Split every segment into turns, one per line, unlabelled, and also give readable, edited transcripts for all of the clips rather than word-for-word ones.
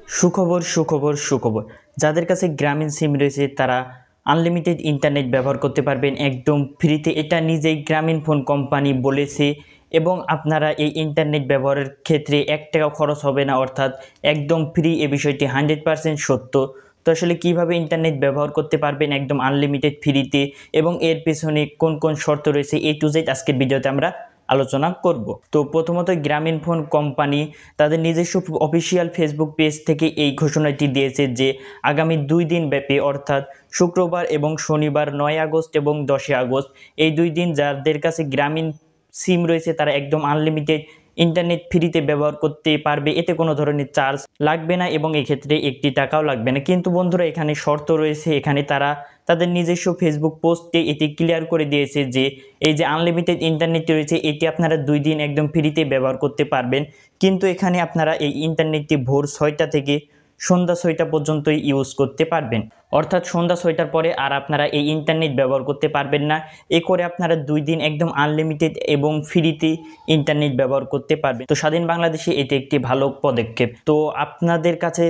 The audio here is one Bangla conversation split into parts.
সুখবর সুখবর সুখবর, যাদের কাছে গ্রামীণ সিম রয়েছে তারা আনলিমিটেড ইন্টারনেট ব্যবহার করতে পারবেন একদম ফ্রিতে। এটা নিজেই গ্রামীণ ফোন কোম্পানি বলেছে এবং আপনারা এই ইন্টারনেট ব্যবহারের ক্ষেত্রে 1 টাকাও খরচ হবে না, অর্থাৎ একদম ফ্রি। এই বিষয়টি 100% সত্য। তো আসলে কীভাবে ইন্টারনেট ব্যবহার করতে পারবেন একদম আনলিমিটেড ফ্রিতে এবং এর পেছনে কোন কোন শর্ত রয়েছে A to Z আজকের ভিডিওতে আমরা আলোচনা করব। তো প্রথমত গ্রামীণ ফোন কোম্পানি তাদের নিজস্ব অফিসিয়াল ফেসবুক পেজ থেকে এই ঘোষণাটি দিয়েছে যে আগামী 2 দিন ব্যাপী, অর্থাৎ শুক্রবার এবং শনিবার 9 আগস্ট এবং 10 আগস্ট, এই 2 দিন যাদের কাছে গ্রামীণ সিম রয়েছে তারা একদম আনলিমিটেড ইন্টারনেট ফ্রিতে ব্যবহার করতে পারবে। এতে কোনো ধরনের চার্জ লাগবে না এবং এক্ষেত্রে 1 টাকাও লাগবে না। কিন্তু বন্ধুরা, এখানে শর্ত রয়েছে। এখানে তারা তাদের নিজস্ব ফেসবুক পোস্টে এটি ক্লিয়ার করে দিয়েছে যে এই যে আনলিমিটেড ইন্টারনেট রয়েছে এটি আপনারা 2 দিন একদম ফ্রিতে ব্যবহার করতে পারবেন। কিন্তু এখানে আপনারা এই ইন্টারনেটটি ভোর 6টা থেকে সন্ধ্যা 6টা পর্যন্তই ইউজ করতে পারবেন, অর্থাৎ সন্ধ্যা 6টার পরে আর আপনারা এই ইন্টারনেট ব্যবহার করতে পারবেন না। এ করে আপনারা 2 দিন একদম আনলিমিটেড এবং ফ্রিতে ইন্টারনেট ব্যবহার করতে পারবেন। তো স্বাধীন বাংলাদেশে এটি একটি ভালো পদক্ষেপ। তো আপনাদের কাছে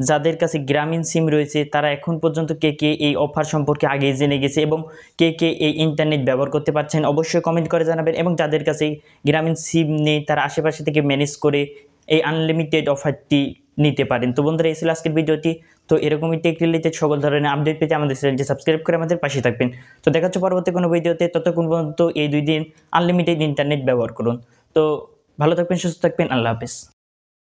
যাদের কাছে গ্রামীণ সিম রয়েছে তারা এখন পর্যন্ত কে কে এই অফার সম্পর্কে আগেই জেনে গেছে এবং কে কে এই ইন্টারনেট ব্যবহার করতে পারছেন অবশ্যই কমেন্ট করে জানাবেন। এবং যাদের কাছে গ্রামীণ সিম নেই তারা আশেপাশে থেকে ম্যানেজ করে এই আনলিমিটেড অফারটি নিতে পারেন। তো বন্ধুরা, এই ছিল আজকের ভিডিওটি। তো এরকমই টেক রিলেটেড সকল ধরনের আপডেট পেতে আমাদের চ্যানেলটি সাবস্ক্রাইব করে আমাদের পাশে থাকবেন। তো দেখা হচ্ছে পরবর্তী কোনো ভিডিওতে। ততক্ষণ পর্যন্ত এই 2 দিন আনলিমিটেড ইন্টারনেট ব্যবহার করুন। তো ভালো থাকবেন, সুস্থ থাকবেন, আল্লাহ হাফেজ।